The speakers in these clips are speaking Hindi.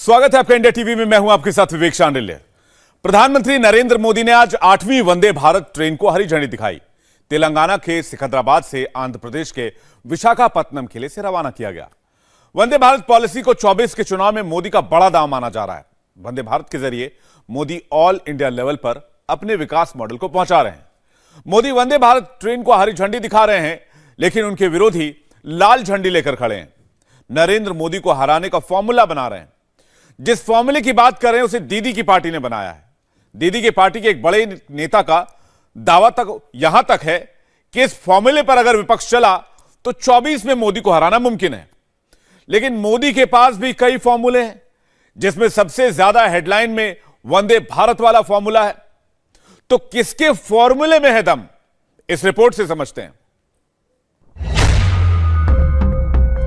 स्वागत है आपका इंडिया टीवी में। मैं हूं आपके साथ विवेक शांडिल्य। प्रधानमंत्री नरेंद्र मोदी ने आज 8वीं वंदे भारत ट्रेन को हरी झंडी दिखाई। तेलंगाना के सिकंदराबाद से आंध्र प्रदेश के विशाखापत्तनम के लिए से रवाना किया गया। वंदे भारत पॉलिसी को 24 के चुनाव में मोदी का बड़ा दाव माना जा रहा है। वंदे भारत के जरिए मोदी ऑल इंडिया लेवल पर अपने विकास मॉडल को पहुंचा रहे हैं। मोदी वंदे भारत ट्रेन को हरी झंडी दिखा रहे हैं, लेकिन उनके विरोधी लाल झंडी लेकर खड़े हैं। नरेंद्र मोदी को हराने का फॉर्मूला बना रहे हैं। जिस फॉर्मूले की बात कर रहे हैं उसे दीदी की पार्टी ने बनाया है। दीदी की पार्टी के एक बड़े नेता का दावा तक यहां तक है कि इस फॉर्मूले पर अगर विपक्ष चला तो 24 में मोदी को हराना मुमकिन है। लेकिन मोदी के पास भी कई फॉर्मूले हैं, जिसमें सबसे ज्यादा हेडलाइन में वंदे भारत वाला फॉर्मूला है। तो किसके फॉर्मूले में है दम, इस रिपोर्ट से समझते हैं।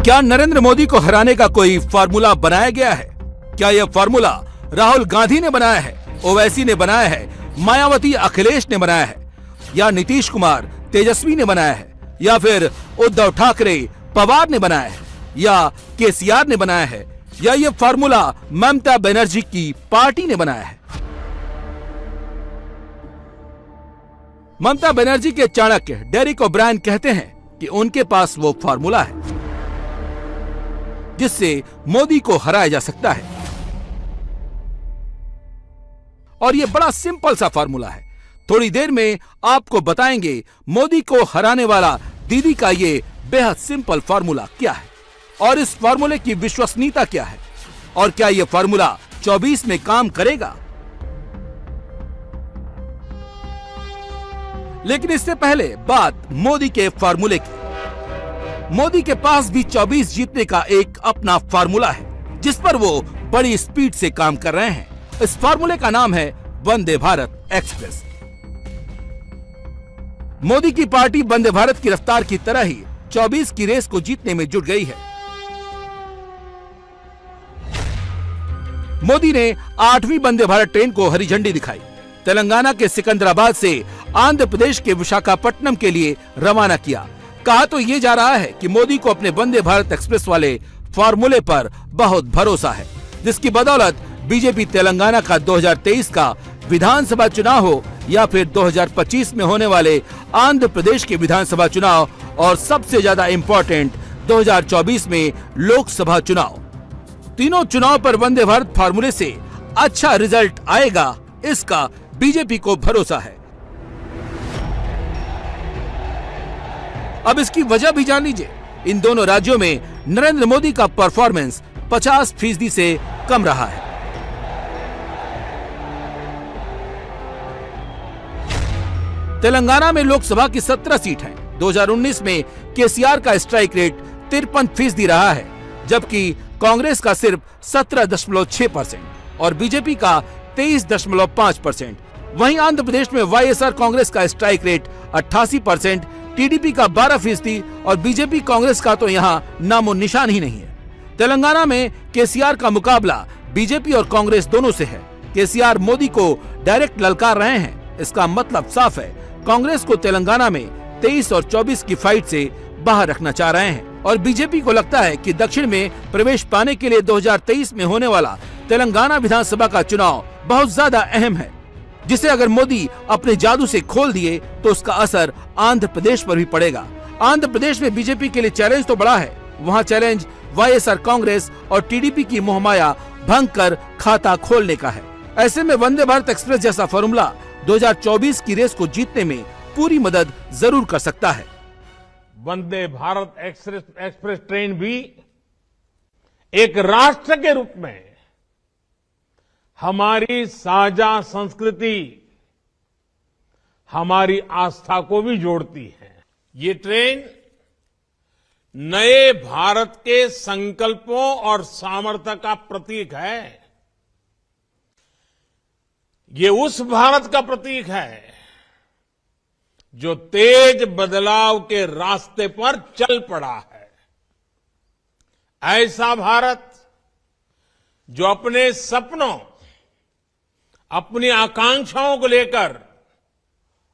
क्या नरेंद्र मोदी को हराने का कोई फार्मूला बनाया गया है? क्या यह फार्मूला राहुल गांधी ने बनाया है, ओवैसी ने बनाया है, मायावती अखिलेश ने बनाया है, या नीतीश कुमार तेजस्वी ने बनाया है, या फिर उद्धव ठाकरे पवार ने बनाया है, या केसीआर ने बनाया है, या यह फार्मूला ममता बनर्जी की पार्टी ने बनाया है? ममता बनर्जी के चाणक्य डेरिक ओब्रायन कहते हैं कि उनके पास वो फार्मूला है जिससे मोदी को हराया जा सकता है। और यह बड़ा सिंपल सा फार्मूला है। थोड़ी देर में आपको बताएंगे मोदी को हराने वाला दीदी का ये बेहद सिंपल फार्मूला क्या है और इस फार्मूले की विश्वसनीयता क्या है, और क्या यह फार्मूला 24 में काम करेगा। लेकिन इससे पहले बात मोदी के फार्मूले की। मोदी के पास भी 24 जीतने का एक अपना फार्मूला है, जिस पर वो बड़ी स्पीड से काम कर रहे हैं। इस फार्मूले का नाम है वंदे भारत एक्सप्रेस। मोदी की पार्टी वंदे भारत की रफ्तार की तरह ही 24 की रेस को जीतने में जुट गई है। मोदी ने 8वीं वंदे भारत ट्रेन को हरी झंडी दिखाई। तेलंगाना के सिकंदराबाद से आंध्र प्रदेश के विशाखापट्टनम के लिए रवाना किया। कहा तो ये जा रहा है कि मोदी को अपने वंदे भारत एक्सप्रेस वाले फार्मूले पर बहुत भरोसा है, जिसकी बदौलत बीजेपी तेलंगाना का 2023 का विधानसभा चुनाव हो या फिर 2025 में होने वाले आंध्र प्रदेश के विधानसभा चुनाव और सबसे ज्यादा इंपॉर्टेंट 2024 में लोकसभा चुनाव, तीनों चुनाव पर वंदे भारत फार्मूले से अच्छा रिजल्ट आएगा, इसका बीजेपी को भरोसा है। अब इसकी वजह भी जान लीजिए। इन दोनों राज्यों में नरेंद्र मोदी का परफॉर्मेंस 50% से कम रहा है। तेलंगाना में लोकसभा की 17 सीट है। 2019 में केसीआर का स्ट्राइक रेट 53% रहा है, जबकि कांग्रेस का सिर्फ 17.6% और बीजेपी का 23.5%। वहीं आंध्र प्रदेश में वाईएसआर कांग्रेस का स्ट्राइक रेट 88%, टीडीपी का 12% और बीजेपी कांग्रेस का तो यहाँ नामो निशान ही नहीं है। तेलंगाना में केसीआर का मुकाबला बीजेपी और कांग्रेस दोनों से है। केसीआर मोदी को डायरेक्ट ललकार रहे हैं। इसका मतलब साफ है, कांग्रेस को तेलंगाना में 23 और 24 की फाइट से बाहर रखना चाह रहे हैं और बीजेपी को लगता है कि दक्षिण में प्रवेश पाने के लिए 2023 में होने वाला तेलंगाना विधानसभा का चुनाव बहुत ज्यादा अहम है, जिसे अगर मोदी अपने जादू से खोल दिए तो उसका असर आंध्र प्रदेश पर भी पड़ेगा। आंध्र प्रदेश में बीजेपी के लिए चैलेंज तो बड़ा है। वहाँ चैलेंज वाईएसआर कांग्रेस और टीडीपी की मोहमाया भंग कर खाता खोलने का है। ऐसे में वंदे भारत एक्सप्रेस जैसा फॉर्मूला 2024 की रेस को जीतने में पूरी मदद जरूर कर सकता है। वंदे भारत एक्सप्रेस ट्रेन भी एक राष्ट्र के रूप में हमारी साझा संस्कृति, हमारी आस्था को भी जोड़ती है। ये ट्रेन नए भारत के संकल्पों और सामर्थ्य का प्रतीक है। ये उस भारत का प्रतीक है जो तेज बदलाव के रास्ते पर चल पड़ा है। ऐसा भारत जो अपने सपनों, अपनी आकांक्षाओं को लेकर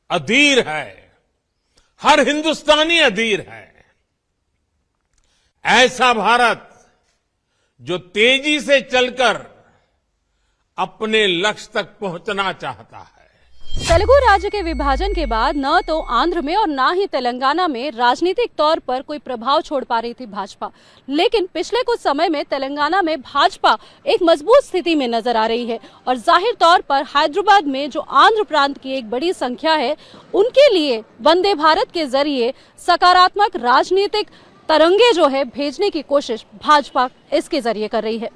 अधीर है, हर हिंदुस्तानी अधीर है। ऐसा भारत जो तेजी से चलकर अपने लक्ष्य तक पहुंचना चाहता है। तेलुगु राज्य के विभाजन के बाद न तो आंध्र में और न ही तेलंगाना में राजनीतिक तौर पर कोई प्रभाव छोड़ पा रही थी भाजपा, लेकिन पिछले कुछ समय में तेलंगाना में भाजपा एक मजबूत स्थिति में नजर आ रही है और जाहिर तौर पर हैदराबाद में जो आंध्र प्रांत की एक बड़ी संख्या है, उनके लिए वंदे भारत के जरिए सकारात्मक राजनीतिक तरंगे जो है भेजने की कोशिश भाजपा इसके जरिए कर रही है।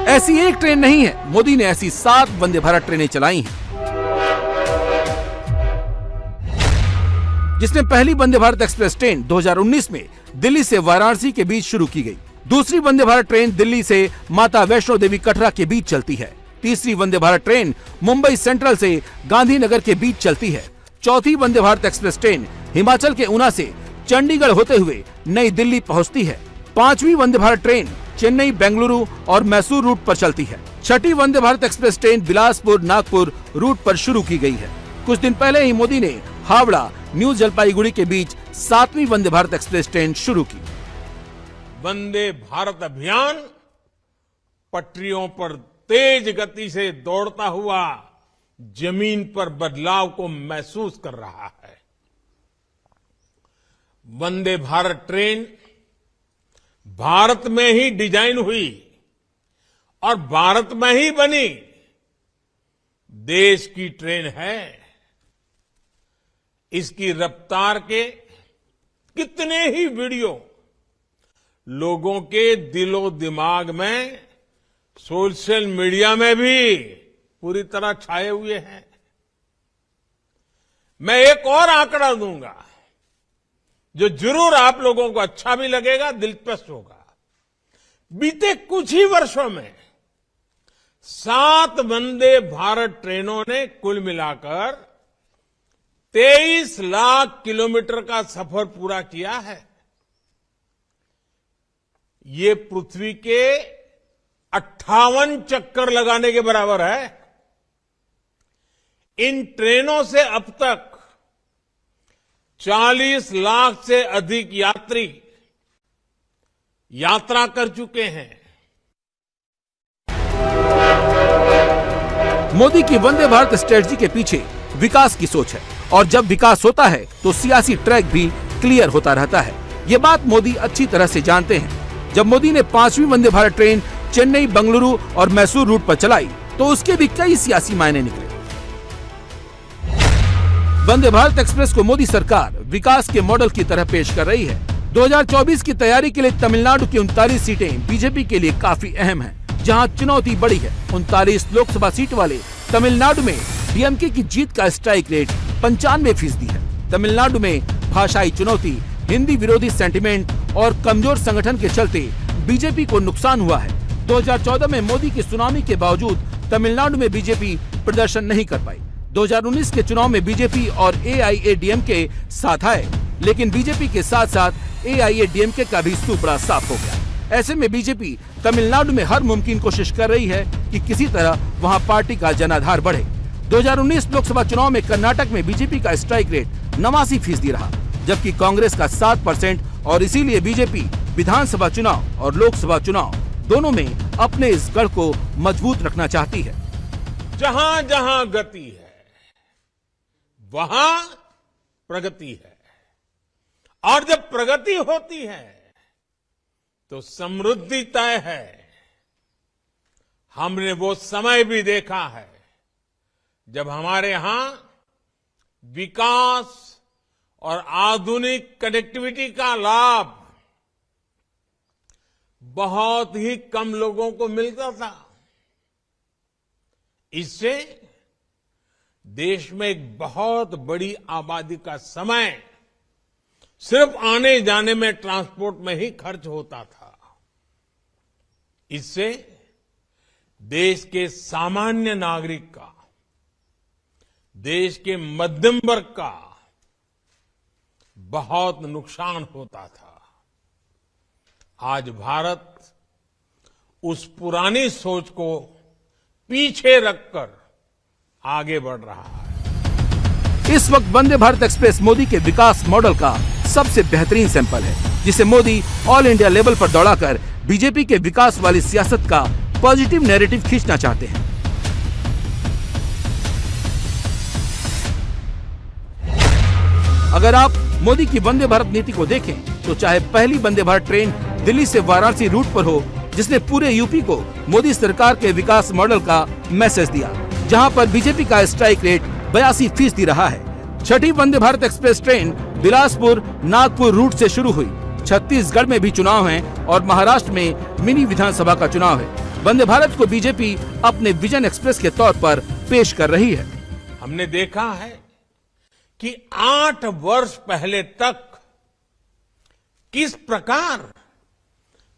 ऐसी एक ट्रेन नहीं है, मोदी ने ऐसी 7 वंदे भारत ट्रेनें चलाई हैं, जिसमें पहली वंदे भारत एक्सप्रेस ट्रेन 2019 में दिल्ली से वाराणसी के बीच शुरू की गई। दूसरी वंदे भारत ट्रेन दिल्ली से माता वैष्णो देवी कटरा के बीच चलती है। तीसरी वंदे भारत ट्रेन मुंबई सेंट्रल से गांधीनगर के बीच चलती है। चौथी वंदे भारत एक्सप्रेस ट्रेन हिमाचल के ऊना से चंडीगढ़ होते हुए नई दिल्ली पहुंचती है। पांचवी वंदे भारत ट्रेन चेन्नई, बेंगलुरु और मैसूर रूट पर चलती है। छठी Vande Bharat express train Bilaspur, Nagpur route पर शुरू की गई है। कुछ दिन पहले ही मोदी ने हावड़ा, न्यू जलपाईगुड़ी के बीच 7वीं वंदे भारत एक्सप्रेस ट्रेन शुरू की। वंदे भारत अभियान पटरियों पर तेज गति से दौड़ता हुआ जमीन पर बदलाव को महसूस कर रहा है। वंदे भारत ट्रेन भारत में ही डिजाइन हुई और भारत में ही बनी देश की ट्रेन है। इसकी रफ्तार के कितने ही वीडियो लोगों के दिलो दिमाग में, सोशल मीडिया में भी पूरी तरह छाए हुए हैं। मैं एक और आंकड़ा दूंगा जो जरूर आप लोगों को अच्छा भी लगेगा, दिलचस्प होगा। बीते कुछ ही वर्षों में 7 वंदे भारत ट्रेनों ने कुल मिलाकर 23 लाख किलोमीटर का सफर पूरा किया है। ये पृथ्वी के 58 चक्कर लगाने के बराबर है। इन ट्रेनों से अब तक 40 लाख से अधिक यात्री यात्रा कर चुके हैं। मोदी की वंदे भारत स्ट्रेटजी के पीछे विकास की सोच है और जब विकास होता है तो सियासी ट्रैक भी क्लियर होता रहता है। ये बात मोदी अच्छी तरह से जानते हैं। जब मोदी ने 5वीं वंदे भारत ट्रेन चेन्नई, बेंगलुरु और मैसूर रूट पर चलाई तो उसके भी कई सियासी मायने निकले। वंदे भारत एक्सप्रेस को मोदी सरकार विकास के मॉडल की तरह पेश कर रही है। 2024 की तैयारी के लिए तमिलनाडु की 39 सीटें बीजेपी के लिए काफी अहम हैं, जहां चुनौती बड़ी है। 39 लोकसभा सीट वाले तमिलनाडु में डीएमके की जीत का स्ट्राइक रेट 95% है। तमिलनाडु में भाषाई चुनौती, हिंदी विरोधी सेंटिमेंट और कमजोर संगठन के चलते बीजेपी को नुकसान हुआ है। 2014 में मोदी की सुनामी के बावजूद तमिलनाडु में बीजेपी प्रदर्शन नहीं कर पाई। 2019 के चुनाव में बीजेपी और एआईएडीएमके साथ आए, लेकिन बीजेपी के साथ साथ एआईएडीएमके का भी सूपड़ा साफ हो गया। ऐसे में बीजेपी तमिलनाडु में हर मुमकिन कोशिश कर रही है कि किसी तरह वहां पार्टी का जनाधार बढ़े। 2019 लोकसभा चुनाव में कर्नाटक में बीजेपी का स्ट्राइक रेट 89% रहा, जबकि कांग्रेस का 7% और इसीलिए बीजेपी विधानसभा चुनाव और लोकसभा चुनाव दोनों में अपने इस गढ़ को मजबूत रखना चाहती है। जहां जहां गति है वहां प्रगति है, और जब प्रगति होती है तो समृद्धि तय है। हमने वो समय भी देखा है जब हमारे यहां विकास और आधुनिक कनेक्टिविटी का लाभ बहुत ही कम लोगों को मिलता था। इससे देश में एक बहुत बड़ी आबादी का समय सिर्फ आने जाने में, ट्रांसपोर्ट में ही खर्च होता था। इससे देश के सामान्य नागरिक का, देश के मध्यम वर्ग का बहुत नुकसान होता था। आज भारत उस पुरानी सोच को पीछे रखकर आगे बढ़ रहा है। इस वक्त वंदे भारत एक्सप्रेस मोदी के विकास मॉडल का सबसे बेहतरीन सैंपल है, जिसे मोदी ऑल इंडिया लेवल पर दौड़ाकर बीजेपी के विकास वाली सियासत का पॉजिटिव नैरेटिव खींचना चाहते हैं। अगर आप मोदी की वंदे भारत नीति को देखें तो चाहे पहली वंदे भारत ट्रेन दिल्ली से वाराणसी रूट पर हो, जिसने पूरे यूपी को मोदी सरकार के विकास मॉडल का मैसेज दिया, जहां पर बीजेपी का स्ट्राइक रेट 82% रहा है। छठी Vande Bharat express train Bilaspur Nagpur route से शुरू हुई। छत्तीसगढ़ में भी चुनाव हैं और महाराष्ट्र में मिनी विधानसभा का चुनाव है। वंदे भारत को बीजेपी अपने विजन एक्सप्रेस के तौर पर पेश कर रही है। हमने देखा है कि 8 वर्ष पहले तक किस प्रकार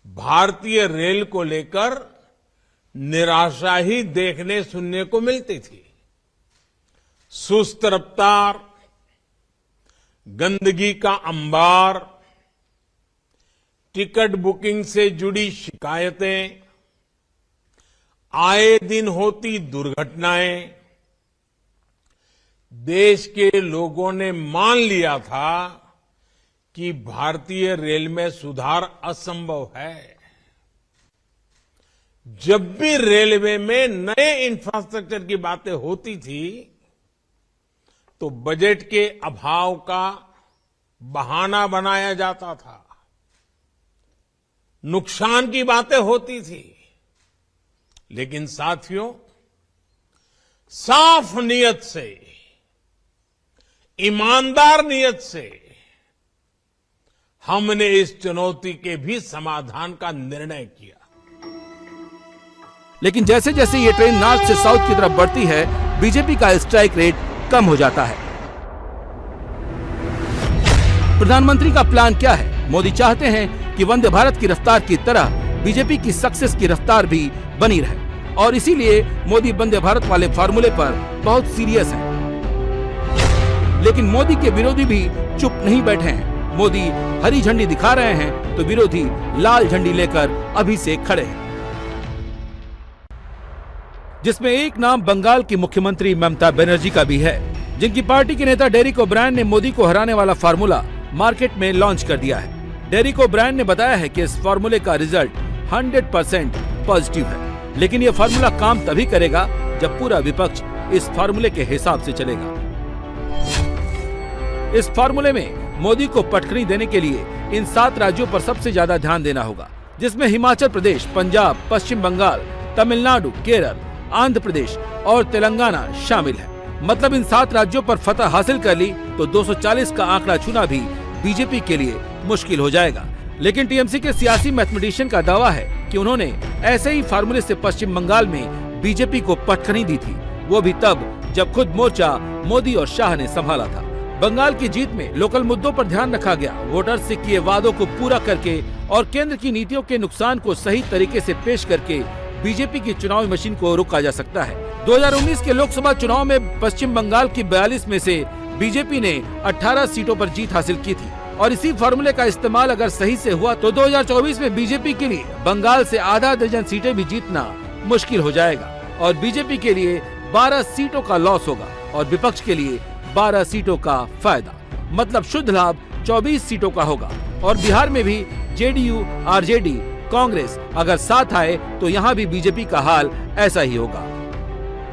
भारतीय रेल को लेकर निराशा ही देखने सुनने को मिलती थी। सुस्त रफ्तार, गंदगी का अंबार, टिकट बुकिंग से जुड़ी शिकायतें, आए दिन होती दुर्घटनाएं, देश के लोगों ने मान लिया था कि भारतीय रेल में सुधार असंभव है। जब भी रेलवे में नए इंफ्रास्ट्रक्चर की बातें होती थी तो बजट के अभाव का बहाना बनाया जाता था, नुकसान की बातें होती थी। लेकिन साथियों, साफ नीयत से, ईमानदार नीयत से हमने इस चुनौती के भी समाधान का निर्णय किया। लेकिन जैसे जैसे ये ट्रेन नॉर्थ से साउथ की तरफ बढ़ती है, बीजेपी का स्ट्राइक रेट कम हो जाता है। प्रधानमंत्री का प्लान क्या है? मोदी चाहते हैं कि वंदे भारत की रफ्तार की तरह बीजेपी की सक्सेस की रफ्तार भी बनी रहे और इसीलिए मोदी वंदे भारत वाले फार्मूले पर बहुत सीरियस हैं। लेकिन मोदी के विरोधी भी चुप नहीं बैठे हैं। मोदी हरी झंडी दिखा रहे हैं तो विरोधी लाल झंडी लेकर अभी से खड़े हैं, जिसमें एक नाम बंगाल की मुख्यमंत्री ममता बनर्जी का भी है, जिनकी पार्टी के नेता डेरिक ओब्रायन ने मोदी को हराने वाला फार्मूला मार्केट में लॉन्च कर दिया है। डेरिक ओब्रायन ने बताया है कि इस फार्मूले का रिजल्ट 100% पॉजिटिव है, लेकिन यह फार्मूला काम तभी करेगा जब पूरा विपक्ष इस फार्मूले के हिसाब से चलेगा। इस फार्मूले में मोदी को पटखनी देने के लिए इन 7 राज्यों पर सबसे ज्यादा ध्यान देना होगा, जिसमें हिमाचल प्रदेश, पंजाब, पश्चिम बंगाल, तमिलनाडु, केरल, आंध्र प्रदेश और तेलंगाना शामिल है। मतलब इन 7 राज्यों पर फतह हासिल कर ली तो 240 का आंकड़ा छूना भी बीजेपी के लिए मुश्किल हो जाएगा। लेकिन टीएमसी के सियासी मैथमेटिशियन का दावा है कि उन्होंने ऐसे ही फार्मूले से पश्चिम बंगाल में बीजेपी को पटखनी दी थी, वो भी तब जब खुद मोर्चा मोदी और शाह ने संभाला था। बंगाल की जीत में लोकल मुद्दों पर ध्यान रखा गया, वोटर्स से किए वादों को पूरा करके और केंद्र की नीतियों के नुकसान को सही तरीके से पेश करके बीजेपी की चुनावी मशीन को रोका जा सकता है। 2019 के लोकसभा चुनाव में पश्चिम बंगाल की 42 में से बीजेपी ने 18 सीटों पर जीत हासिल की थी और इसी फार्मूले का इस्तेमाल अगर सही से हुआ तो 2024 में बीजेपी के लिए बंगाल से आधा दर्जन सीटें भी जीतना मुश्किल हो जाएगा और बीजेपी के लिए 12 सीटों का लॉस होगा और विपक्ष के लिए 12 सीटों का फायदा। मतलब शुद्ध लाभ 24 सीटों का होगा। और बिहार में भी जेडीयू, आरजेडी, कांग्रेस अगर साथ आए तो यहाँ भी बीजेपी का हाल ऐसा ही होगा।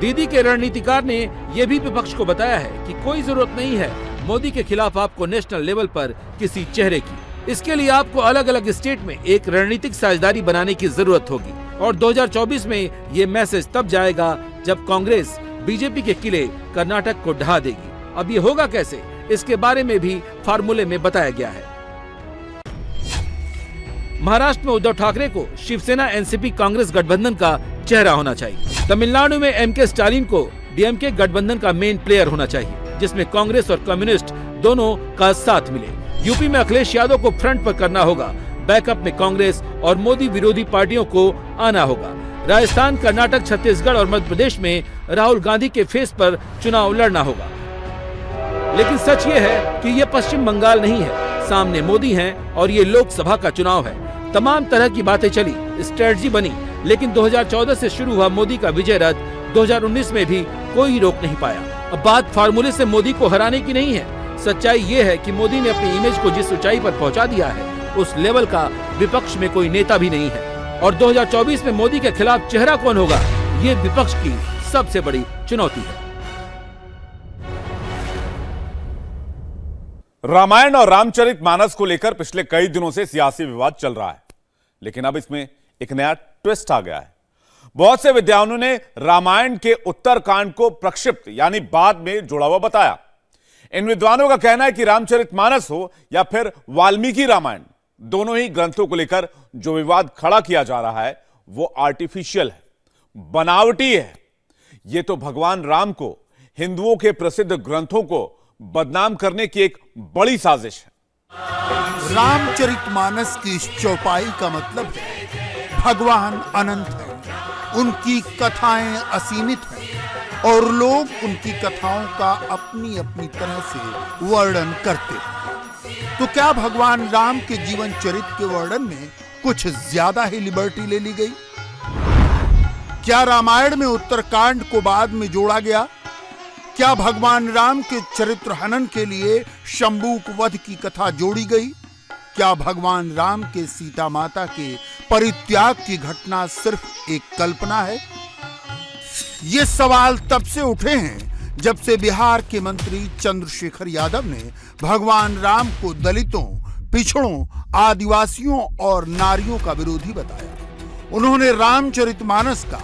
दीदी के रणनीतिकार ने यह भी विपक्ष को बताया है कि कोई जरूरत नहीं है मोदी के खिलाफ आपको नेशनल लेवल पर किसी चेहरे की। इसके लिए आपको अलग अलग स्टेट में एक रणनीतिक साझेदारी बनाने की जरूरत होगी और 2024 में ये मैसेज तब जाएगा जब कांग्रेस बीजेपी के किले कर्नाटक को ढहा देगी। अब ये होगा कैसे, इसके बारे में भी फार्मूले में बताया गया है। महाराष्ट्र में उद्धव ठाकरे को शिवसेना, एनसीपी, कांग्रेस गठबंधन का चेहरा होना चाहिए। तमिलनाडु में एमके स्टालिन को डीएमके गठबंधन का मेन प्लेयर होना चाहिए, जिसमें कांग्रेस और कम्युनिस्ट दोनों का साथ मिले। यूपी में अखिलेश यादव को फ्रंट पर करना होगा, बैकअप में कांग्रेस और मोदी विरोधी पार्टियों को आना होगा। राजस्थान, कर्नाटक, छत्तीसगढ़ और मध्य प्रदेश में राहुल गांधी के फेस पर चुनाव लड़ना होगा। लेकिन सच ये है कि ये पश्चिम बंगाल नहीं है, सामने मोदी हैं और ये लोकसभा का चुनाव है। तमाम तरह की बातें चली, स्ट्रेटजी बनी, लेकिन 2014 से शुरू हुआ मोदी का विजय रथ 2019 में भी कोई रोक नहीं पाया। अब बात फार्मूले से मोदी को हराने की नहीं है, सच्चाई ये है कि मोदी ने अपनी इमेज को जिस ऊंचाई पर पहुंचा दिया है उस लेवल का विपक्ष में कोई नेता भी नहीं है। और 2024 में मोदी के खिलाफ चेहरा कौन होगा, ये विपक्ष की सबसे बड़ी चुनौती है। रामायण और रामचरितमानस को लेकर पिछले कई दिनों से सियासी विवाद चल रहा है, लेकिन अब इसमें एक नया ट्विस्ट आ गया है। बहुत से विद्वानों ने रामायण के उत्तरकांड को प्रक्षिप्त यानी बाद में जोड़ा हुआ बताया। इन विद्वानों का कहना है कि रामचरितमानस हो या फिर वाल्मीकि रामायण, दोनों ही ग्रंथों को लेकर जो विवाद खड़ा किया जा रहा है वो आर्टिफिशियल है, बनावटी है। ये तो भगवान राम को, हिंदुओं के प्रसिद्ध ग्रंथों को बदनाम करने की एक बड़ी साजिश है। रामचरितमानस की इस चौपाई का मतलब है भगवान अनंत है, उनकी कथाएं असीमित हैं और लोग उनकी कथाओं का अपनी अपनी तरह से वर्णन करते हैं। तो क्या भगवान राम के जीवन चरित्र के वर्णन में कुछ ज्यादा ही लिबर्टी ले ली गई? क्या रामायण में उत्तरकांड को बाद में जोड़ा गया? क्या भगवान राम के चरित्र हनन के लिए शंबूक वध की कथा जोड़ी गई? क्या भगवान राम के सीता माता के परित्याग की घटना सिर्फ एक कल्पना है? ये सवाल तब से उठे हैं जब से बिहार के मंत्री चंद्रशेखर यादव ने भगवान राम को दलितों, पिछड़ों, आदिवासियों और नारियों का विरोधी बताया। उन्होंने रामचरितमानस का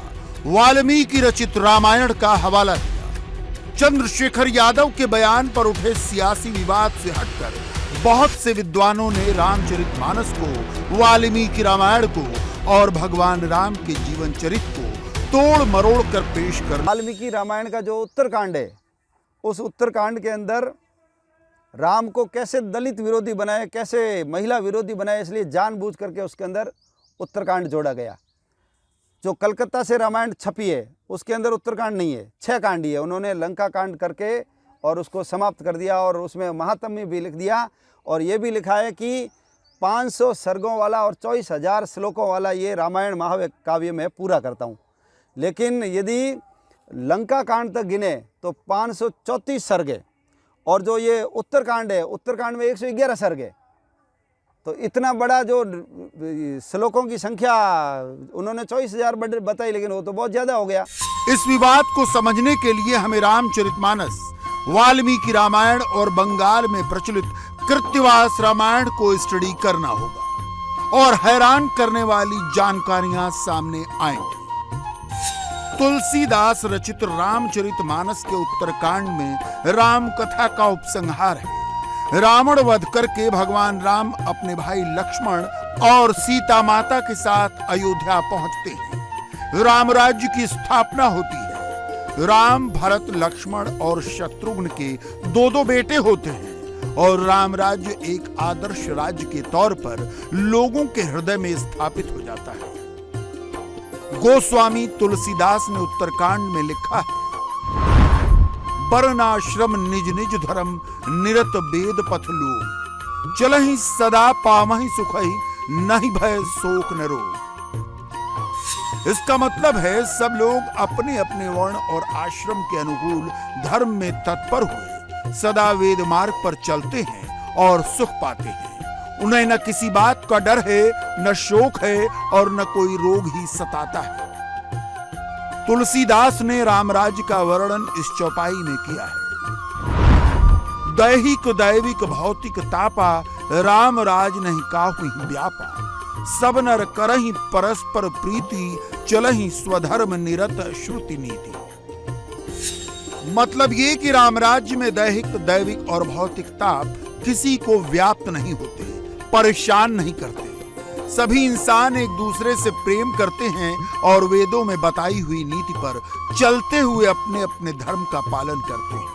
वाल्मीकि रचित रामायण का हवाला दिया। चंद्रशेखर यादव के बयान पर उठे सियासी विवाद से हटकर बहुत से विद्वानों ने रामचरितमानस को, वाल्मीकि रामायण को और भगवान राम के जीवन चरित्र को तोड़ मरोड़ कर पेश कर। वाल्मीकि रामायण का जो उत्तरकांड है, उस उत्तरकांड के अंदर राम को कैसे दलित विरोधी बनाए, कैसे महिला विरोधी बनाए, इसलिए जानबूझ करके उसके अंदर उत्तरकांड जोड़ा गया। जो कलकत्ता से रामायण छपी है उसके अंदर उत्तरकांड नहीं है, 6 कांड ही है। उन्होंने लंका कांड करके और उसको समाप्त कर दिया और उसमें महात्म्य भी लिख दिया और ये भी लिखा है कि 500 सर्गों वाला और 24,000 श्लोकों वाला ये रामायण महाकाव्य में पूरा करता हूँ। लेकिन यदि लंका कांड तक गिने तो 534 सर्ग है और जो ये उत्तरकांड है, उत्तरकांड में 111 सर्ग है। तो इतना बड़ा जो श्लोकों की संख्या उन्होंने 24,000 बताई, लेकिन वो तो बहुत ज्यादा हो गया। इस विवाद को समझने के लिए हमें रामचरितमानस, वाल्मीकि रामायण और बंगाल में प्रचलित कृत्तिवास रामायण को स्टडी करना होगा और हैरान करने वाली जानकारियां सामने आएंगी। तुलसीदास रचित रामचरितमानस के उत्तरकांड में राम कथा का उपसंहार है। रावण वध करके भगवान राम अपने भाई लक्ष्मण और सीता माता के साथ अयोध्या पहुंचते हैं। राम राज्य की स्थापना होती है। राम, भरत, लक्ष्मण और शत्रुघ्न के 2 बेटे होते हैं और राम राज्य एक आदर्श राज्य के तौर पर लोगों के हृदय में स्थापित हो जाता है। गोस्वामी तुलसीदास ने उत्तरकांड में लिखा है, वर्णाश्रम निज निज धर्म निरत वेद पथ लोग, चलहि सदा पावहि सुखहि नहीं भय शोक न रोग। इसका मतलब है सब लोग अपने अपने वर्ण और आश्रम के अनुकूल धर्म में तत्पर हुए सदा वेद मार्ग पर चलते हैं और सुख पाते हैं। उन्हें न किसी बात का डर है, न शोक है और न कोई रोग ही सताता है। तुलसीदास ने रामराज्य का वर्णन इस चौपाई में किया है। दैहिक दैविक भौतिक तापा, राम राज नहीं काहु व्यापा, सब नर करहि परस्पर प्रीति, चलहि स्वधर्म निरत श्रुति नीति। मतलब ये कि रामराज्य में दैहिक दैविक और भौतिक ताप किसी को व्याप्त नहीं होते, परेशान नहीं करते। सभी इंसान एक दूसरे से प्रेम करते हैं और वेदों में बताई हुई नीति पर चलते हुए अपने अपने धर्म का पालन करते हैं।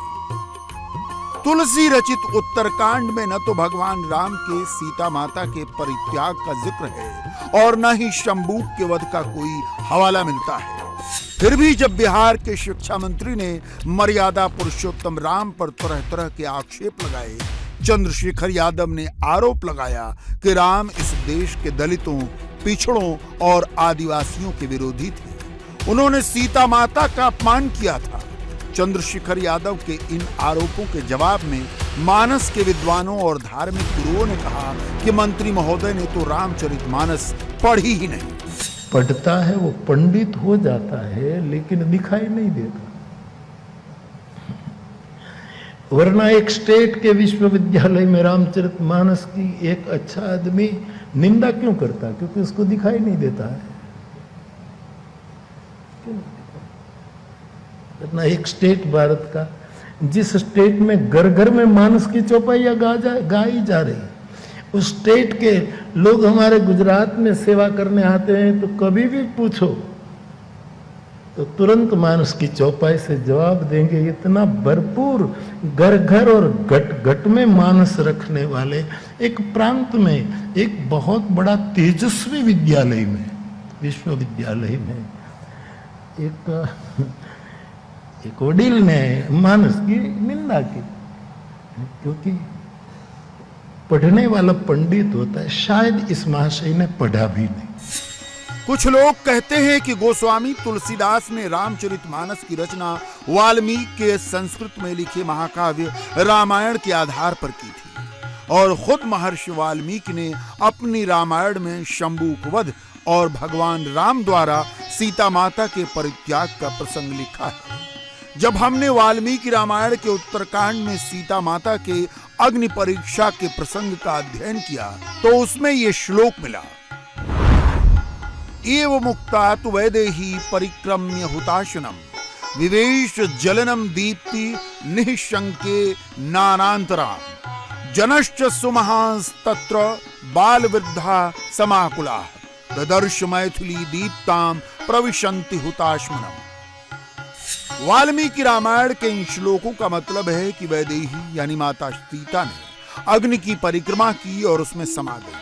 तुलसी रचित उत्तरकांड में न तो भगवान राम के सीता माता के परित्याग का जिक्र है और न ही शंबूक के वध का कोई हवाला मिलता है। फिर भी जब बिहार के शिक्षा मंत्री ने मर्यादा पुरुषोत्तम राम पर तरह तरह के आक्षेप लगाए, चंद्रशेखर यादव ने आरोप लगाया कि राम इस देश के दलितों, पिछड़ों और आदिवासियों के विरोधी थे। उन्होंने सीता माता का अपमान किया था। चंद्रशेखर यादव के इन आरोपों के जवाब में मानस के विद्वानों और धार्मिक गुरुओं ने कहा कि मंत्री महोदय ने तो रामचरितमानस पढ़ी ही नहीं। पढ़ता है वो पंडित हो जाता है, लेकिन दिखाई नहीं देता। वरना एक स्टेट के विश्वविद्यालय में रामचरितमानस की एक अच्छा आदमी निंदा क्यों करता? क्योंकि उसको दिखाई नहीं देता है। वरना एक स्टेट भारत का, जिस स्टेट में घर घर में मानस की चौपाइयां गाई जा रही, उस स्टेट के लोग हमारे गुजरात में सेवा करने आते हैं तो कभी भी पूछो तो तुरंत मानस की चौपाई से जवाब देंगे। इतना भरपूर घर घर और घट घट में मानस रखने वाले एक प्रांत में, एक बहुत बड़ा तेजस्वी विद्यालय में, विश्वविद्यालय में एक वडील ने मानस की निंदा की, क्योंकि पढ़ने वाला पंडित होता है। शायद इस महाशय ने पढ़ा भी नहीं। कुछ लोग कहते हैं कि गोस्वामी तुलसीदास ने रामचरितमानस की रचना वाल्मीकि के संस्कृत में लिखे महाकाव्य रामायण के आधार पर की थी और खुद महर्षि वाल्मीकि ने अपनी रामायण में शंभुक और भगवान राम द्वारा सीता माता के परित्याग का प्रसंग लिखा है। जब हमने वाल्मीकि रामायण के उत्तरकांड में सीता माता के अग्नि परीक्षा के प्रसंग का अध्ययन किया तो उसमें ये श्लोक मिला, एव मुक्तात वैदेही परिक्रम्य हुताशनम विवेश जलनम दीप्ति निःशंके नानांतराम जनश्च सुमहांस्तत्र बाल वृद्धा समाकुला ददर्श मैथिली दीप्ताम प्रविशन्ति हुताशमनम। वाल्मीकि रामायण के इन श्लोकों का मतलब है कि वैदेही यानी माता सीता ने अग्नि की परिक्रमा की और उसमें समा गई।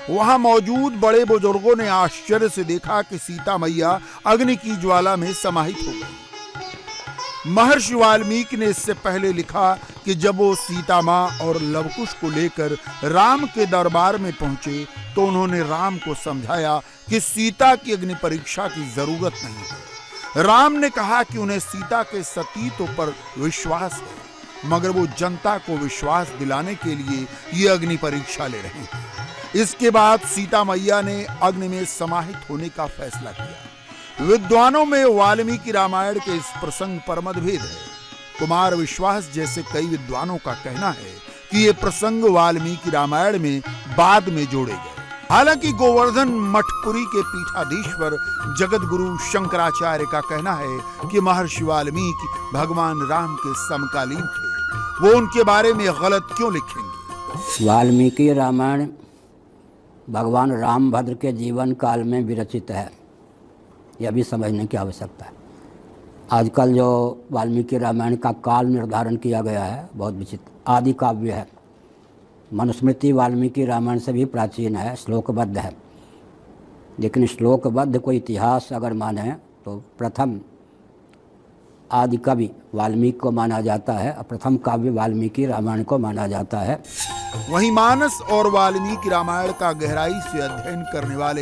वहां मौजूद बड़े बुजुर्गों ने आश्चर्य से देखा कि सीता मैया अग्नि की ज्वाला में समाहित हो गई। महर्षि वाल्मीकि ने इससे पहले लिखा कि जब वो सीता मां और लवकुश को लेकर राम के दरबार में पहुंचे तो उन्होंने राम को समझाया कि सीता की अग्नि परीक्षा की जरूरत नहीं है। राम ने कहा कि उन्हें सीता के सतीत्व पर विश्वास है, मगर वो जनता को विश्वास दिलाने के लिए ये अग्नि परीक्षा ले रहे हैं। इसके बाद सीता मैया ने अग्नि में समाहित होने का फैसला किया। विद्वानों में वाल्मीकि रामायण के इस प्रसंग पर मतभेद है। कुमार विश्वास जैसे कई विद्वानों का कहना है कि ये प्रसंग वाल्मीकि रामायण में बाद में जोड़े गए। हालांकि गोवर्धन मठपुरी के पीठाधीश्वर जगत गुरु शंकराचार्य का कहना है कि महर्षि वाल्मीकि भगवान राम के समकालीन थे, वो उनके बारे में गलत क्यों लिखेंगे। वाल्मीकि रामायण भगवान रामभद्र के जीवन काल में विरचित है, यह भी समझने की आवश्यकता है। आजकल जो वाल्मीकि रामायण का काल निर्धारण किया गया है बहुत विचित्र, आदि काव्य है। मनुस्मृति वाल्मीकि रामायण से भी प्राचीन है, श्लोकबद्ध है, लेकिन श्लोकबद्ध को इतिहास अगर माने तो प्रथम आदि कवि वाल्मीकि को माना जाता है, प्रथम काव्य वाल्मीकि रामायण को माना जाता है। वहीं मानस और वाल्मीकि रामायण का गहराई से अध्ययन करने वाले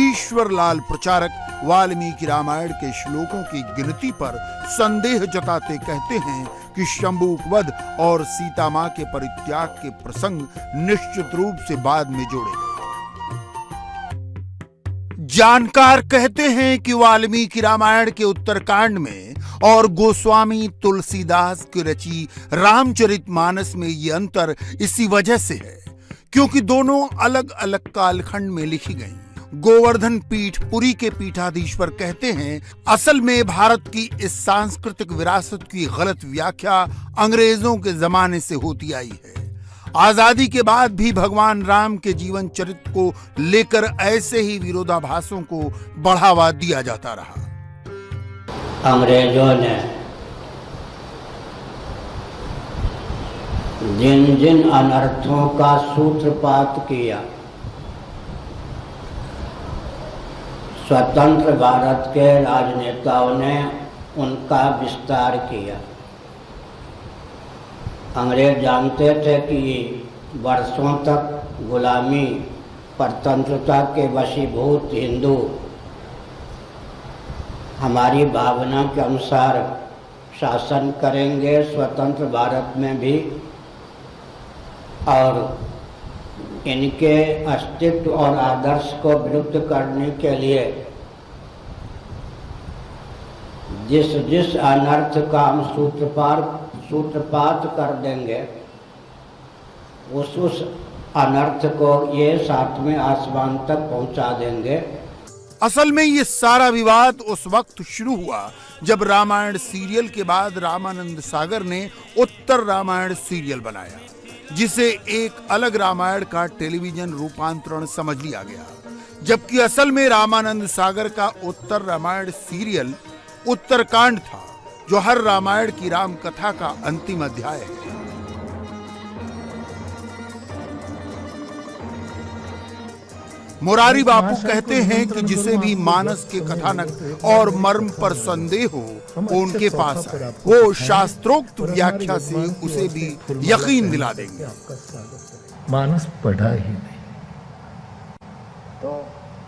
ईश्वर लाल प्रचारक वाल्मीकि रामायण के श्लोकों की गिनती पर संदेह जताते कहते हैं कि शंभुक वध और सीता मां के परित्याग के प्रसंग निश्चित रूप से बाद में जोड़े गए। जानकार कहते हैं कि वाल्मीकि रामायण के उत्तरकांड में और गोस्वामी तुलसीदास की रची रामचरितमानस में ये अंतर इसी वजह से है क्योंकि दोनों अलग अलग कालखंड में लिखी गईं। गोवर्धन पीठ पुरी के पीठाधीश्वर कहते हैं असल में भारत की इस सांस्कृतिक विरासत की गलत व्याख्या अंग्रेजों के जमाने से होती आई है। आजादी के बाद भी भगवान राम के जीवन चरित्र को लेकर ऐसे ही विरोधाभासों को बढ़ावा दिया जाता रहा। अंग्रेजों ने जिन जिन अनर्थों का सूत्रपात किया, स्वतंत्र भारत के राजनेताओं ने उनका विस्तार किया। अंग्रेज जानते थे कि वर्षों तक गुलामी परतंत्रता के वशीभूत हिंदू हमारी भावना के अनुसार शासन करेंगे स्वतंत्र भारत में भी, और इनके अस्तित्व और आदर्श को विलुप्त करने के लिए जिस जिस अनर्थ का हम सूत्रपात कर देंगे उस अनर्थ को ये सातवें आसमान तक पहुंचा देंगे। असल में ये सारा विवाद उस वक्त शुरू हुआ जब रामायण सीरियल के बाद रामानंद सागर ने उत्तर रामायण सीरियल बनाया, जिसे एक अलग रामायण का टेलीविजन रूपांतरण समझ लिया गया, जबकि असल में रामानंद सागर का उत्तर रामायण सीरियल उत्तरकांड था, जो हर रामायण की राम कथा का अंतिम अध्याय है। मुरारी बापू कहते हैं कि जिसे भी मानस के कथानक और मर्म पर संदेह हो वो उनके पास आए, वो शास्त्रोक्त व्याख्या से उसे भी यकीन दिला देंगे। मानस पढ़ा ही नहीं तो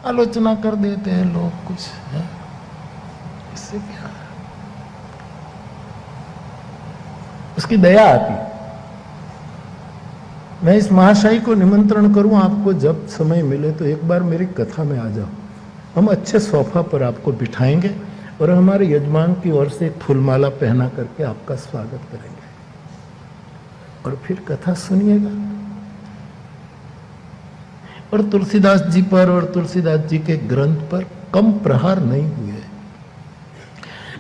आलोचना कर देते हैं लोग कुछ है? इससे क्या उसकी दया आती। मैं इस महाशय को निमंत्रण करूं, आपको जब समय मिले तो एक बार मेरी कथा में आ जाओ। हम अच्छे सोफा पर आपको बिठाएंगे और हमारे यजमान की ओर से एक फूलमाला पहना करके आपका स्वागत करेंगे और फिर कथा सुनिएगा। और तुलसीदास जी पर और तुलसीदास जी के ग्रंथ पर कम प्रहार नहीं हुए।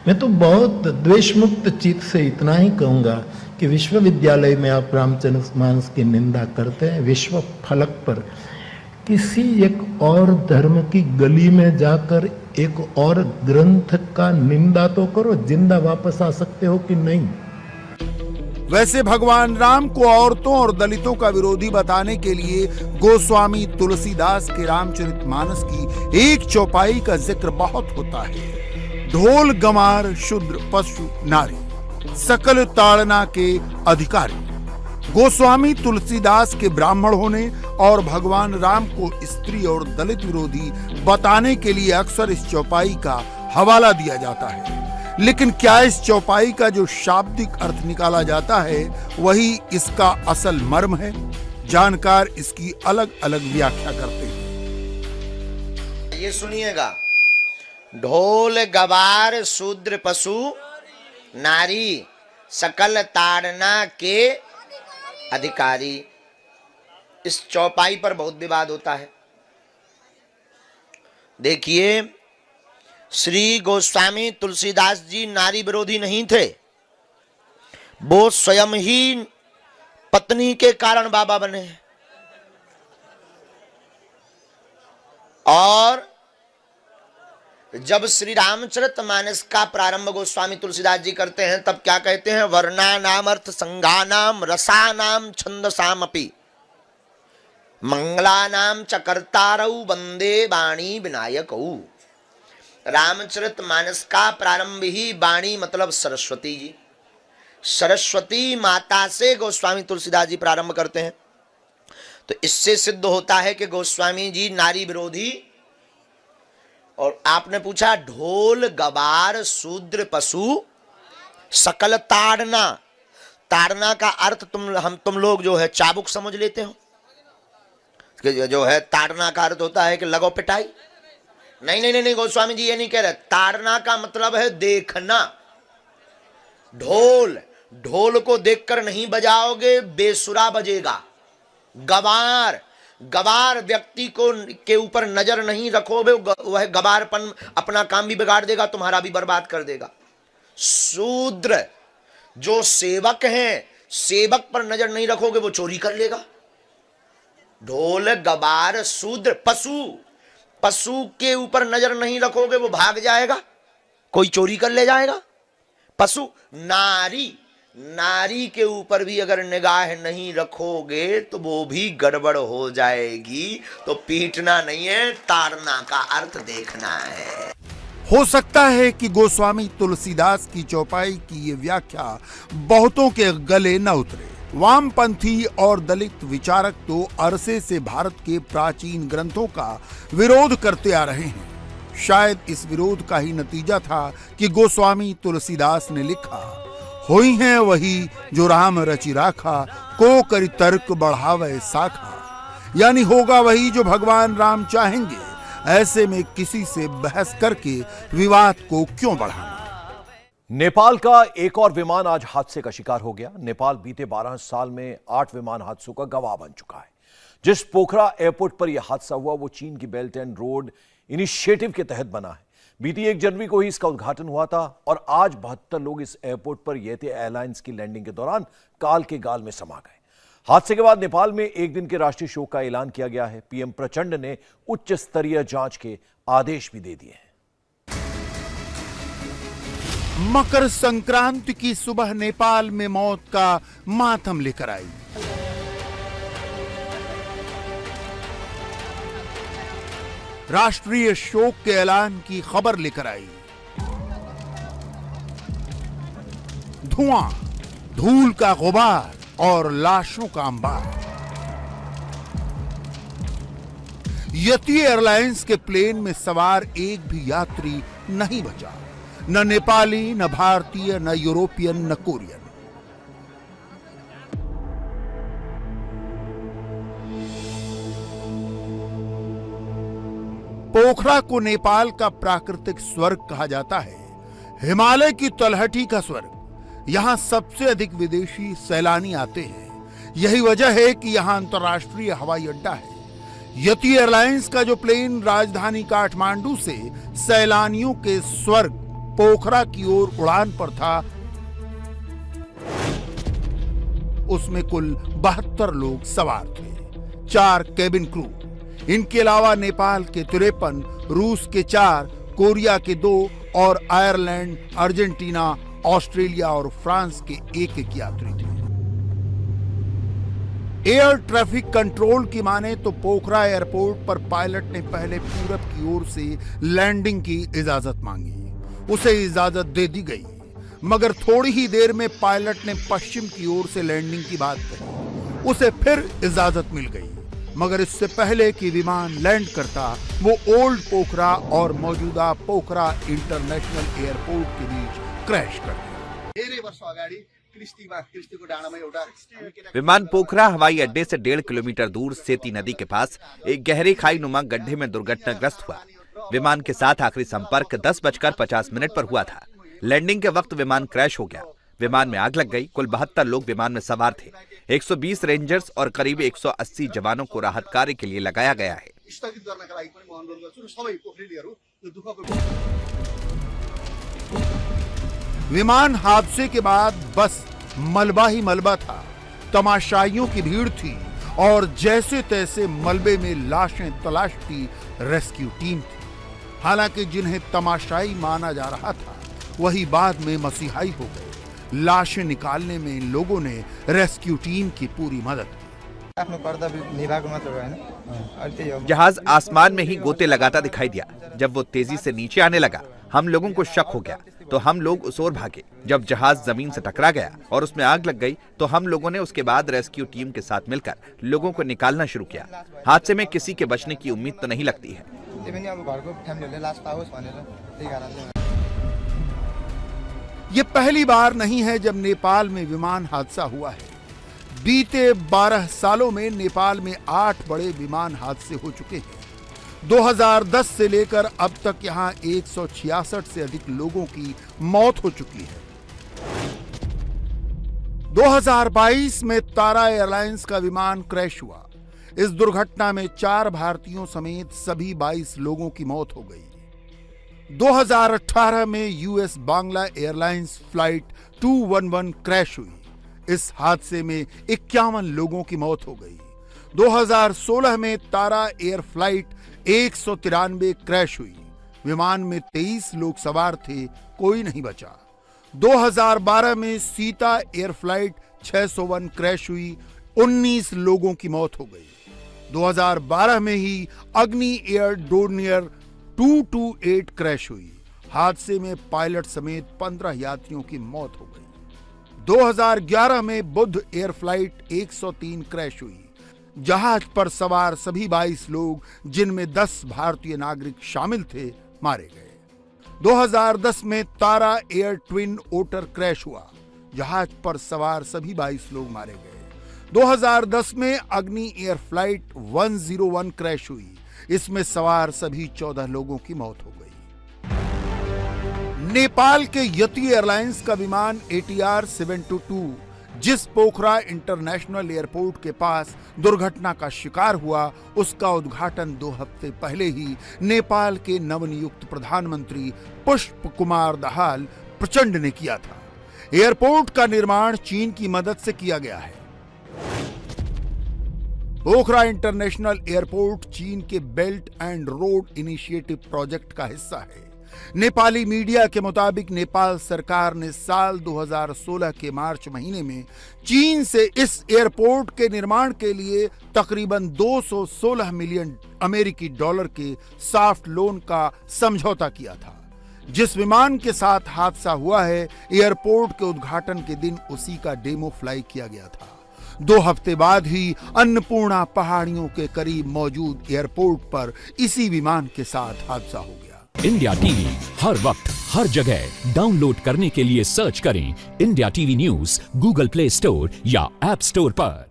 मैं तो बहुत द्वेष मुक्त चित्त से इतना ही कहूंगा कि विश्वविद्यालय में आप रामचरित मानस की निंदा करते हैं, विश्व फलक पर किसी एक और धर्म की गली में जाकर एक और ग्रंथ का निंदा तो करो, जिंदा वापस आ सकते हो कि नहीं। वैसे भगवान राम को औरतों और दलितों का विरोधी बताने के लिए गोस्वामी तुलसीदास के रामचरितमानस की एक चौपाई का जिक्र बहुत होता है। ढोल गमार शूद्र पशु नारी सकल ताड़ना के अधिकारी। गोस्वामी तुलसीदास के ब्राह्मण होने और भगवान राम को स्त्री और दलित विरोधी बताने के लिए अक्सर इस चौपाई का हवाला दिया जाता है, लेकिन क्या इस चौपाई का जो शाब्दिक अर्थ निकाला जाता है वही इसका असल मर्म है? जानकार इसकी अलग अलग व्याख्या करते हैं। ये सुनिएगा, ढोल गवार शूद्र पशु नारी सकल ताड़ना के अधिकारी। इस चौपाई पर बहुत विवाद होता है। देखिए, श्री गोस्वामी तुलसीदास जी नारी विरोधी नहीं थे, वो स्वयं ही पत्नी के कारण बाबा बने। और जब श्री रामचरितमानस का प्रारंभ गोस्वामी तुलसीदास जी करते हैं तब क्या कहते हैं? वर्णानाम अर्थ संज्ञानाम रसानाम छंदसामपि मंगलानाम च कर्तारौ वंदे वाणी विनायकौ। रामचरितमानस का प्रारंभ ही वाणी मतलब सरस्वती जी, सरस्वती माता से गोस्वामी तुलसीदास जी प्रारंभ करते हैं। तो इससे सिद्ध होता है कि गोस्वामी जी नारी विरोधी। और आपने पूछा ढोल गवार शूद्र पशु सकल ताड़ना। ताड़ना का अर्थ तुम लोग जो है चाबुक समझ लेते हो कि जो है ताड़ना का अर्थ होता है कि लगो पिटाई। नहीं नहीं नहीं, गोस्वामी जी ये नहीं कह रहे। ताड़ना का मतलब है देखना। ढोल को देखकर नहीं बजाओगे, बेसुरा बजेगा। गवार व्यक्ति को के ऊपर नजर नहीं रखोगे, वह गवारपन अपना काम भी बिगाड़ देगा, तुम्हारा भी बर्बाद कर देगा। शूद्र जो सेवक हैं, सेवक पर नजर नहीं रखोगे वो चोरी कर लेगा। ढोल गवार शूद्र पशु के ऊपर नजर नहीं रखोगे वो भाग जाएगा, कोई चोरी कर ले जाएगा। पशु नारी के ऊपर भी अगर निगाह नहीं रखोगे तो वो भी गड़बड़ हो जाएगी। तो पीटना नहीं है, ताड़ना का अर्थ देखना है। हो सकता है कि गोस्वामी तुलसीदास की चौपाई की ये व्याख्या बहुतों के गले न उतरे। वामपंथी और दलित विचारक तो अरसे से भारत के प्राचीन ग्रंथों का विरोध करते आ रहे हैं। शायद इस विरोध का ही नतीजा था कि गोस्वामी तुलसीदास ने लिखा, होई हैं वही जो राम रचि राखा, को करि तर्क बढ़ावे साखा। यानी होगा वही जो भगवान राम चाहेंगे, ऐसे में किसी से बहस करके विवाद को क्यों बढ़ाना। नेपाल का एक और विमान आज हादसे का शिकार हो गया। नेपाल बीते 12 साल में 8 विमान हादसों का गवाह बन चुका है। जिस पोखरा एयरपोर्ट पर यह हादसा हुआ वो चीन की बेल्ट एंड रोड इनिशिएटिव के तहत बना है। बीती 1 जनवरी को ही इसका उद्घाटन हुआ था और आज 72 लोग इस एयरपोर्ट पर येते एयरलाइंस की लैंडिंग के दौरान काल के गाल में समा गए। हादसे के बाद नेपाल में 1 दिन के राष्ट्रीय शोक का ऐलान किया गया है। पीएम प्रचंड ने उच्च स्तरीय जांच के आदेश भी दे दिए हैं। मकर संक्रांति की सुबह नेपाल में मौत का मातम लेकर आई। राष्ट्रीय शोक के ऐलान की खबर लेकर आई। धुआं, धूल का गुबार और लाशों का अंबार। यति एयरलाइंस के प्लेन में सवार एक भी यात्री नहीं बचा। न नेपाली, न भारतीय, न यूरोपियन, न कोरियन। पोखरा को नेपाल का प्राकृतिक स्वर्ग कहा जाता है। हिमालय की तलहटी का स्वर्ग। यहां सबसे अधिक विदेशी सैलानी आते हैं। यही वजह है कि यहां अंतर्राष्ट्रीय हवाई अड्डा है। यति एयरलाइंस का जो प्लेन राजधानी काठमांडू से सैलानियों के स्वर्ग पोखरा की ओर उड़ान पर था, उसमें कुल 72 लोग सवार थे, 4 केबिन क्रू। इनके अलावा नेपाल के 53, रूस के 4, कोरिया के 2 और आयरलैंड, अर्जेंटीना, ऑस्ट्रेलिया और फ्रांस के 1 यात्री थे। एयर ट्रैफिक कंट्रोल की माने तो पोखरा एयरपोर्ट पर पायलट ने पहले पूरब की ओर से लैंडिंग की इजाजत मांगी। उसे इजाजत दे दी गई, मगर थोड़ी ही देर में पायलट ने पश्चिम की ओर से लैंडिंग की बात कही। उसे फिर इजाजत मिल गई, मगर इससे पहले कि विमान लैंड करता वो ओल्ड पोखरा और मौजूदा पोखरा इंटरनेशनल एयरपोर्ट के बीच क्रैश कर गया। विमान पोखरा हवाई अड्डे से 1.5 किलोमीटर दूर सेती नदी के पास एक गहरे खाई नुमा गड्ढे में दुर्घटनाग्रस्त हुआ। विमान के साथ आखिरी संपर्क 10:50 पर हुआ था। लैंडिंग के वक्त विमान क्रैश हो गया। विमान में आग लग गई। कुल 72 लोग विमान में सवार थे। 120 रेंजर्स और करीब 180 जवानों को राहत कार्य के लिए लगाया गया है। विमान हादसे के बाद बस मलबा ही मलबा था। तमाशाइयों की भीड़ थी और जैसे तैसे मलबे में लाशें तलाशती रेस्क्यू टीम थी। हालांकि जिन्हें तमाशाई माना जा रहा था वही बाद में मसीहाई हो गए। लाशें निकालने में इन लोगों ने रेस्क्यू टीम की पूरी मदद की। जहाज आसमान में ही गोते लगाता दिखाई दिया। जब वो तेजी से नीचे आने लगा, हम लोगों को शक हो गया तो हम लोग उस ओर भागे। जब जहाज जमीन से टकरा गया और उसमें आग लग गई तो हम लोगों ने उसके बाद रेस्क्यू टीम के साथ मिलकर लोगों को निकालना शुरू किया। हादसे में किसी के बचने की उम्मीद तो नहीं लगती है। ये पहली बार नहीं है जब नेपाल में विमान हादसा हुआ है। बीते 12 सालों में नेपाल में 8 बड़े विमान हादसे हो चुके हैं। 2010 से लेकर अब तक यहां 166 से अधिक लोगों की मौत हो चुकी है। 2022 में तारा एयरलाइंस का विमान क्रैश हुआ। इस दुर्घटना में 4 भारतीयों समेत सभी 22 लोगों की मौत हो गई। 2018 में US Bangla airlines flight 211 crash हुई। इस हादसे में 51 लोगों की मौत हो गई। 2016 में तारा एयर फ्लाइट 193 क्रैश हुई। विमान में 23 लोग सवार थे, कोई नहीं बचा। 2012 में सीता एयर फ्लाइट 601 क्रैश हुई, 19 लोगों की मौत हो गई। 2012 में ही अग्नि एयर डोर्नियर 228 क्रैश हुई। हादसे में पायलट समेत 15 यात्रियों की मौत हो गई। 2011 में बुध एयर फ्लाइट 103 क्रैश हुई। जहाज पर सवार सभी 22 लोग, जिनमें 10 भारतीय नागरिक शामिल थे, मारे गए। 2010 में तारा एयर ट्विन ओटर क्रैश हुआ। जहाज पर सवार सभी 22 लोग मारे गए। 2010 में अग्नि एयर फ्लाइट 101 क्रैश हुई। इसमें सवार सभी 14 लोगों की मौत हो गई। नेपाल के यति एयरलाइंस का विमान ATR 722 जिस पोखरा इंटरनेशनल एयरपोर्ट के पास दुर्घटना का शिकार हुआ, उसका उद्घाटन 2 हफ्ते पहले ही नेपाल के नवनियुक्त प्रधानमंत्री पुष्प कुमार दाहाल प्रचंड ने किया था। एयरपोर्ट का निर्माण चीन की मदद से किया गया है। पोखरा इंटरनेशनल एयरपोर्ट चीन के belt and road initiative project का हिस्सा है। नेपाली मीडिया के मुताबिक नेपाल सरकार ने साल 2016 के मार्च महीने में चीन से इस एयरपोर्ट के निर्माण के लिए तकरीबन 216 मिलियन अमेरिकी डॉलर के सॉफ्ट लोन का समझौता किया था। जिस विमान के साथ हादसा हुआ है, एयरपोर्ट के उद्घाटन के दिन उसी का डेमो फ्लाई किया गया था। 2 हफ्ते बाद ही अन्नपूर्णा पहाड़ियों के करीब मौजूद एयरपोर्ट पर इसी विमान के साथ हादसा हो गया। इंडिया टीवी हर वक्त हर जगह डाउनलोड करने के लिए सर्च करें India TV news Google play store या ऐप स्टोर पर।